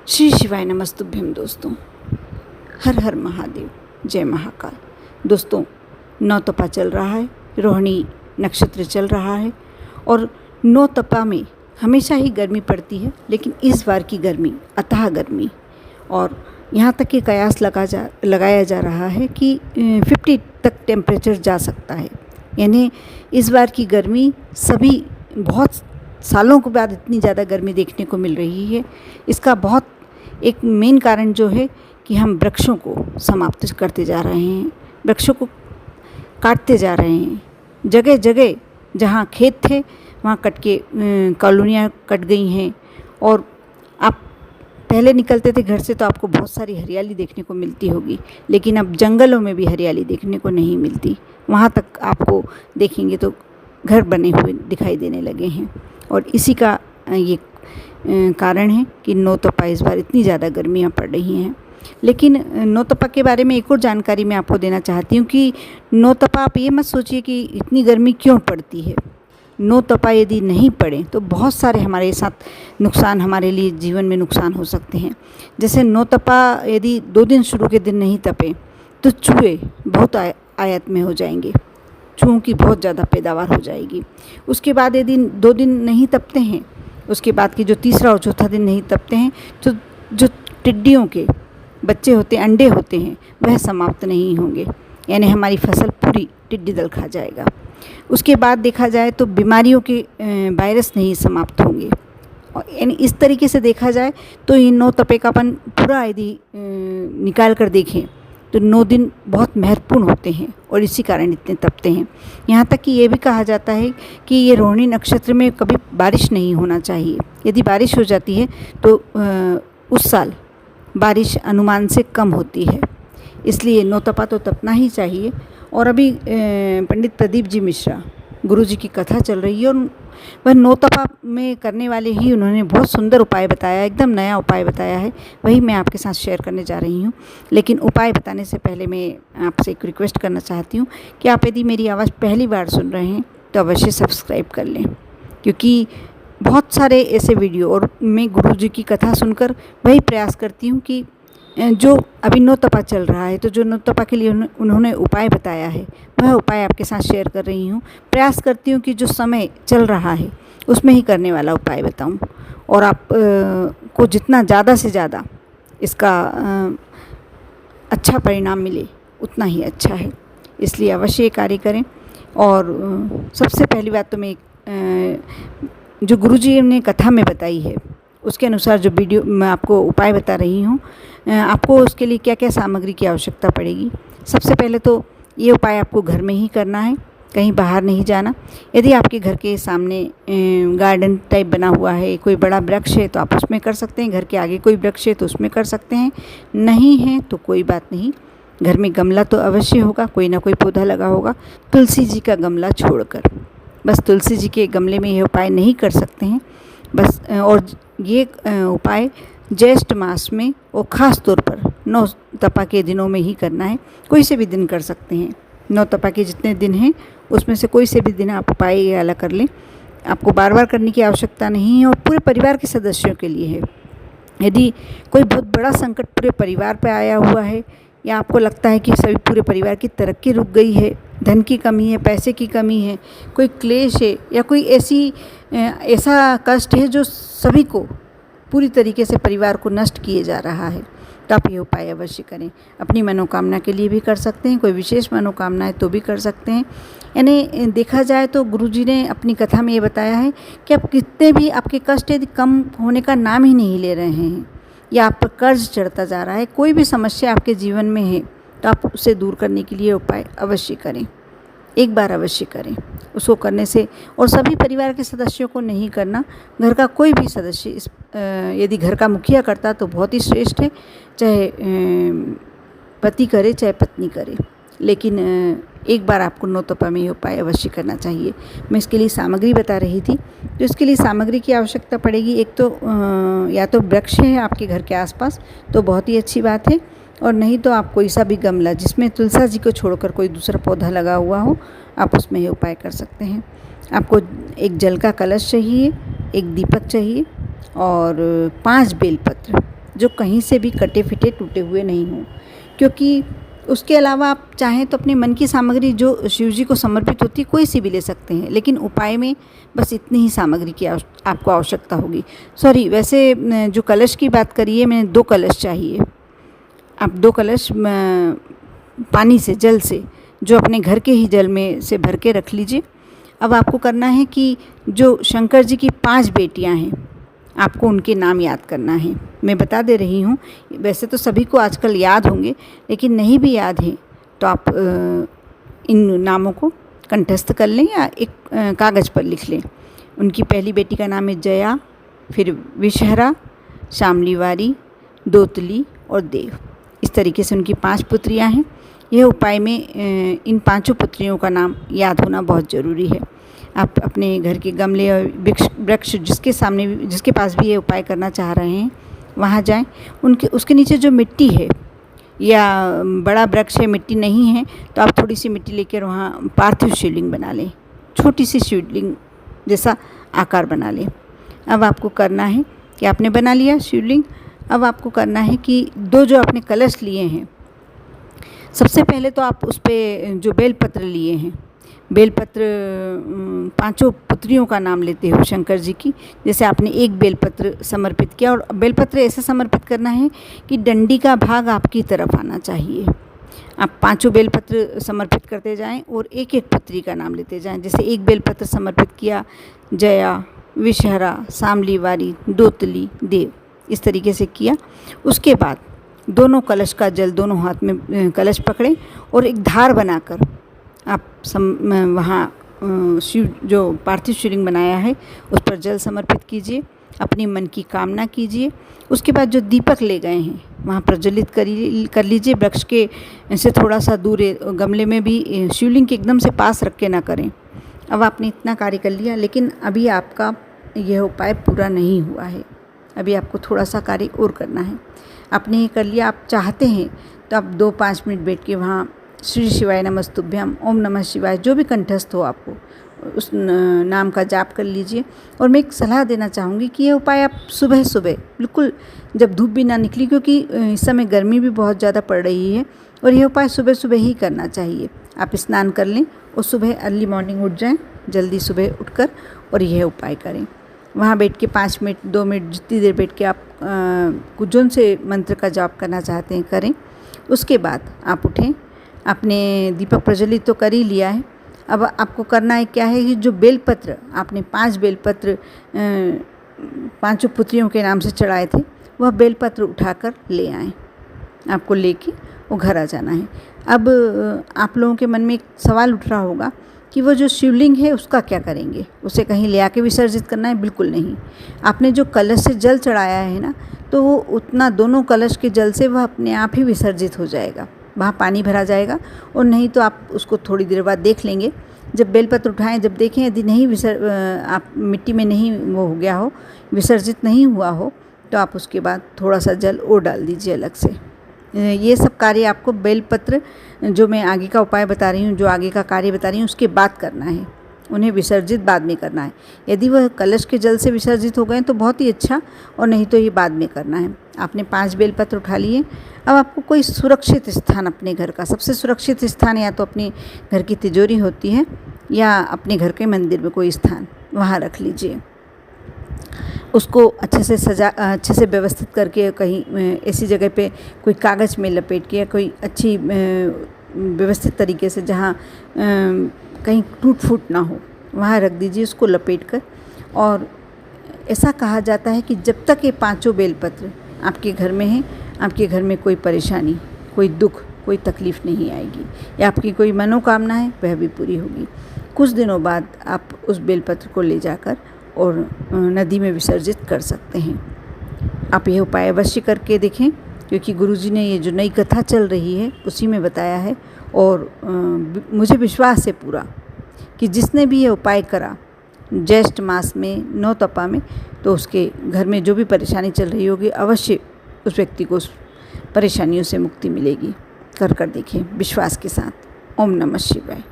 श्री शिवाय नमस्तुभ्यम। दोस्तों, हर हर महादेव, जय महाकाल। दोस्तों, नौतपा चल रहा है, रोहिणी नक्षत्र चल रहा है और नौतपा में हमेशा ही गर्मी पड़ती है, लेकिन इस बार की गर्मी अथाह गर्मी। और यहाँ तक कि कयास लगाया जा रहा है कि 50 तक टेम्परेचर जा सकता है। यानी इस बार की गर्मी सभी बहुत सालों के बाद इतनी ज़्यादा गर्मी देखने को मिल रही है। इसका बहुत एक मेन कारण जो है कि हम वृक्षों को समाप्त करते जा रहे हैं, वृक्षों को काटते जा रहे हैं। जगह जगह जहाँ खेत थे वहाँ कट के कॉलोनियाँ कट गई हैं। और आप पहले निकलते थे घर से तो आपको बहुत सारी हरियाली देखने को मिलती होगी, लेकिन अब जंगलों में भी हरियाली देखने को नहीं मिलती। वहाँ तक आपको देखेंगे तो घर बने हुए दिखाई देने लगे हैं। और इसी का ये कारण है कि नौतपा इस बार इतनी ज़्यादा गर्मियाँ पड़ रही हैं। लेकिन नौतपा के बारे में एक और जानकारी मैं आपको देना चाहती हूँ कि नौतपा, आप ये मत सोचिए कि इतनी गर्मी क्यों पड़ती है। नौतपा यदि नहीं पड़े तो बहुत सारे हमारे साथ नुकसान, हमारे लिए जीवन में नुकसान हो सकते हैं। जैसे नौतपा यदि 2 दिन शुरू के दिन नहीं तपे तो चूहे बहुत आयत में हो जाएंगे, चूहों की बहुत ज़्यादा पैदावार हो जाएगी। उसके बाद यदि 2 दिन नहीं तपते हैं, उसके बाद की जो तीसरा और चौथा दिन नहीं तपते हैं तो जो टिड्डियों के बच्चे होते हैं, अंडे होते हैं, वह समाप्त नहीं होंगे। यानी हमारी फसल पूरी टिड्डी दल खा जाएगा। उसके बाद देखा जाए तो बीमारियों के वायरस नहीं समाप्त होंगे। और यानी इस तरीके से देखा जाए तो ये नौतपे कापन पूरा यदि निकाल कर देखें तो 9 दिन बहुत महत्वपूर्ण होते हैं और इसी कारण इतने तपते हैं। यहाँ तक कि ये भी कहा जाता है कि ये रोहिणी नक्षत्र में कभी बारिश नहीं होना चाहिए। यदि बारिश हो जाती है तो उस साल बारिश अनुमान से कम होती है। इसलिए नौतपा तो तपना ही चाहिए। और अभी पंडित प्रदीप जी मिश्रा गुरु जी की कथा चल रही है और वह नौतपा में करने वाले ही उन्होंने बहुत सुंदर उपाय बताया, एकदम नया उपाय बताया है। वही मैं आपके साथ शेयर करने जा रही हूँ। लेकिन उपाय बताने से पहले मैं आपसे एक रिक्वेस्ट करना चाहती हूँ कि आप यदि मेरी आवाज़ पहली बार सुन रहे हैं तो अवश्य सब्सक्राइब कर लें, क्योंकि बहुत सारे ऐसे वीडियो और मैं गुरु जी की कथा सुनकर वही प्रयास करती हूँ कि जो अभी नौतपा चल रहा है तो जो नौतपा के लिए उन्होंने उपाय बताया है वह उपाय आपके साथ शेयर कर रही हूँ। प्रयास करती हूँ कि जो समय चल रहा है उसमें ही करने वाला उपाय बताऊँ और आप को जितना ज़्यादा से ज़्यादा इसका अच्छा परिणाम मिले उतना ही अच्छा है। इसलिए अवश्य ये कार्य करें। और सबसे पहली बात तो मैं जो गुरुजी ने कथा में बताई है उसके अनुसार जो वीडियो मैं आपको उपाय बता रही हूँ, आपको उसके लिए क्या क्या सामग्री की आवश्यकता पड़ेगी। सबसे पहले तो ये उपाय आपको घर में ही करना है, कहीं बाहर नहीं जाना। यदि आपके घर के सामने गार्डन टाइप बना हुआ है, कोई बड़ा वृक्ष है तो आप उसमें कर सकते हैं। घर के आगे कोई वृक्ष है तो उसमें कर सकते हैं। नहीं है तो कोई बात नहीं, घर में गमला तो अवश्य होगा, कोई ना कोई पौधा लगा होगा। तुलसी जी का गमला छोड़कर, बस तुलसी जी के गमले में ये उपाय नहीं कर सकते हैं बस। और ये उपाय ज्येष्ठ मास में और ख़ास तौर पर नौतपा के दिनों में ही करना है। कोई से भी दिन कर सकते हैं। नौतपा के जितने दिन हैं उसमें से कोई से भी दिन आप उपाय ये वाला कर लें। आपको बार बार करने की आवश्यकता नहीं है और पूरे परिवार के सदस्यों के लिए है। यदि कोई बहुत बड़ा संकट पूरे परिवार पर आया हुआ है या आपको लगता है कि सभी पूरे परिवार की तरक्की रुक गई है, धन की कमी है, पैसे की कमी है, कोई क्लेश है या कोई ऐसा कष्ट है जो सभी को पूरी तरीके से परिवार को नष्ट किए जा रहा है, तो आप ये उपाय अवश्य करें। अपनी मनोकामना के लिए भी कर सकते हैं, कोई विशेष मनोकामना है तो भी कर सकते हैं। यानी देखा जाए तो गुरुजी ने अपनी कथा में ये बताया है कि आप कितने भी आपके कष्ट यदि कम होने का नाम ही नहीं ले रहे हैं या आप पर कर्ज चढ़ता जा रहा है, कोई भी समस्या आपके जीवन में है तो आप उसे दूर करने के लिए उपाय अवश्य करें। एक बार अवश्य करें। उसको करने से, और सभी परिवार के सदस्यों को नहीं करना, घर का कोई भी सदस्य यदि घर का मुखिया करता तो बहुत ही श्रेष्ठ है, चाहे पति करे चाहे पत्नी करे। लेकिन एक बार आपको नौतपा में ये उपाय अवश्य करना चाहिए। मैं इसके लिए सामग्री बता रही थी। तो इसके लिए सामग्री की आवश्यकता पड़ेगी। एक तो या तो वृक्ष है आपके घर के आसपास तो बहुत ही अच्छी बात है, और नहीं तो आप कोई सा भी गमला जिसमें तुलसी जी को छोड़कर कोई दूसरा पौधा लगा हुआ हो, आप उसमें ये उपाय कर सकते हैं। आपको एक जल का कलश चाहिए, एक दीपक चाहिए और 5 बेलपत्र। जो कहीं से भी कटे फिटे टूटे हुए नहीं हों। क्योंकि उसके अलावा आप चाहें तो अपने मन की सामग्री जो शिव जी को समर्पित होती है कोई सी भी ले सकते हैं, लेकिन उपाय में बस इतनी ही सामग्री की आपको आवश्यकता होगी। सॉरी, वैसे जो कलश की बात करी है, मैंने 2 कलश चाहिए। आप 2 कलश पानी से, जल से, जो अपने घर के ही जल में से भर के रख लीजिए। अब आपको करना है कि जो शंकर जी की 5 बेटियां हैं, आपको उनके नाम याद करना है। मैं बता दे रही हूँ, वैसे तो सभी को आजकल याद होंगे, लेकिन नहीं भी याद हैं तो आप इन नामों को कंठस्थ कर लें या एक कागज़ पर लिख लें। उनकी पहली बेटी का नाम है जया, फिर विषहरा, शामलीवारी, दोतली और देव। इस तरीके से उनकी 5 पुत्रियाँ हैं। यह उपाय में इन 5 पुत्रियों का नाम याद होना बहुत ज़रूरी है। आप अपने घर के गमले और वृक्ष जिसके पास भी ये उपाय करना चाह रहे हैं, वहाँ जाएं। उसके नीचे जो मिट्टी है या बड़ा वृक्ष है, मिट्टी नहीं है तो आप थोड़ी सी मिट्टी लेकर वहाँ पार्थिव शिवलिंग बना लें, छोटी सी शिवलिंग जैसा आकार बना लें। अब आपको करना है कि आपने बना लिया शिवलिंग। अब आपको करना है कि 2 जो आपने कलश लिए हैं, सबसे पहले तो आप उस पर जो बेलपत्र लिए हैं, बेलपत्र 5 पुत्रियों का नाम लेते हो शंकर जी की। जैसे आपने एक बेलपत्र समर्पित किया, और बेलपत्र ऐसे समर्पित करना है कि डंडी का भाग आपकी तरफ आना चाहिए। आप 5 बेलपत्र समर्पित करते जाएं और एक एक पुत्री का नाम लेते जाएं। जैसे एक बेलपत्र समर्पित किया, जया, विषहरा, शामलीवारी, दोतली, देव, इस तरीके से किया। उसके बाद दोनों कलश का जल, दोनों हाथ में कलश पकड़ें और एक धार बनाकर आप वहाँ शिव जो पार्थिव शिवलिंग बनाया है उस पर जल समर्पित कीजिए, अपने मन की कामना कीजिए। उसके बाद जो दीपक ले गए हैं वहाँ प्रज्वलित कर लीजिए। वृक्ष के से थोड़ा सा दूर, गमले में भी, शिवलिंग के एकदम से पास रख के ना करें। अब आपने इतना कार्य कर लिया, लेकिन अभी आपका यह उपाय पूरा नहीं हुआ है। अभी आपको थोड़ा सा कार्य और करना है। आपने ये कर लिया, आप चाहते हैं तो आप 2-5 मिनट बैठ के वहाँ श्री शिवाय नमस्तुभ्यम, ओम नमः शिवाय, जो भी कंठस्थ हो आपको उस नाम का जाप कर लीजिए। और मैं एक सलाह देना चाहूँगी कि ये उपाय आप सुबह सुबह, बिल्कुल जब धूप भी ना निकली, क्योंकि इस समय गर्मी भी बहुत ज़्यादा पड़ रही है, और यह उपाय सुबह सुबह ही करना चाहिए। आप स्नान कर लें और सुबह अर्ली मॉर्निंग उठ जाएं, जल्दी सुबह उठकर, और यह उपाय करें। वहाँ बैठ के 5 मिनट, 2 मिनट, जितनी देर बैठ के आप कुछ से मंत्र का जाप करना चाहते हैं करें। उसके बाद आप उठें। आपने दीपक प्रज्वलित तो कर ही लिया है। अब आपको करना है क्या है कि जो बेलपत्र आपने 5 बेलपत्र 5 पुत्रियों के नाम से चढ़ाए थे, वह बेलपत्र उठाकर ले आएँ। आपको लेके वो घर आ जाना है। अब आप लोगों के मन में एक सवाल उठ रहा होगा कि वो जो शिवलिंग है उसका क्या करेंगे, उसे कहीं ले आके विसर्जित करना है? बिल्कुल नहीं। आपने जो कलश से जल चढ़ाया है ना, तो वो उतना, दोनों कलश के जल से वह अपने आप ही विसर्जित हो जाएगा, वहाँ पानी भरा जाएगा। और नहीं तो आप उसको थोड़ी देर बाद देख लेंगे, जब बेलपत्र उठाएं, जब देखें यदि नहीं आप मिट्टी में नहीं वो हो गया हो, विसर्जित नहीं हुआ हो, तो आप उसके बाद थोड़ा सा जल और डाल दीजिए अलग से। ये सब कार्य आपको बेलपत्र, जो मैं आगे का उपाय बता रही हूँ, जो आगे का कार्य बता रही हूँ, उसके बाद करना है। उन्हें विसर्जित बाद में करना है। यदि वह कलश के जल से विसर्जित हो गए तो बहुत ही अच्छा, और नहीं तो ये बाद में करना है। आपने 5 बेलपत्र उठा लिए। अब आपको कोई सुरक्षित स्थान, अपने घर का सबसे सुरक्षित स्थान, या तो अपने घर की तिजोरी होती है या अपने घर के मंदिर में कोई स्थान, वहाँ रख लीजिए। उसको अच्छे से व्यवस्थित करके कहीं ऐसी जगह पे कोई कागज़ में लपेट के, या कोई अच्छी व्यवस्थित तरीके से जहाँ कहीं टूट फूट ना हो, वहाँ रख दीजिए उसको लपेट कर। और ऐसा कहा जाता है कि जब तक ये 5 बेलपत्र आपके घर में हैं, आपके घर में कोई परेशानी, कोई दुख, कोई तकलीफ़ नहीं आएगी, या आपकी कोई मनोकामना है वह भी पूरी होगी। कुछ दिनों बाद आप उस बेलपत्र को ले जाकर और नदी में विसर्जित कर सकते हैं। आप यह उपाय अवश्य करके देखें, क्योंकि गुरुजी ने ये जो नई कथा चल रही है उसी में बताया है। और मुझे विश्वास है पूरा कि जिसने भी ये उपाय करा ज्येष्ठ मास में 9 तपा में, तो उसके घर में जो भी परेशानी चल रही होगी, अवश्य उस व्यक्ति को उस परेशानियों से मुक्ति मिलेगी। कर देखें विश्वास के साथ। ओम नमः शिवाय।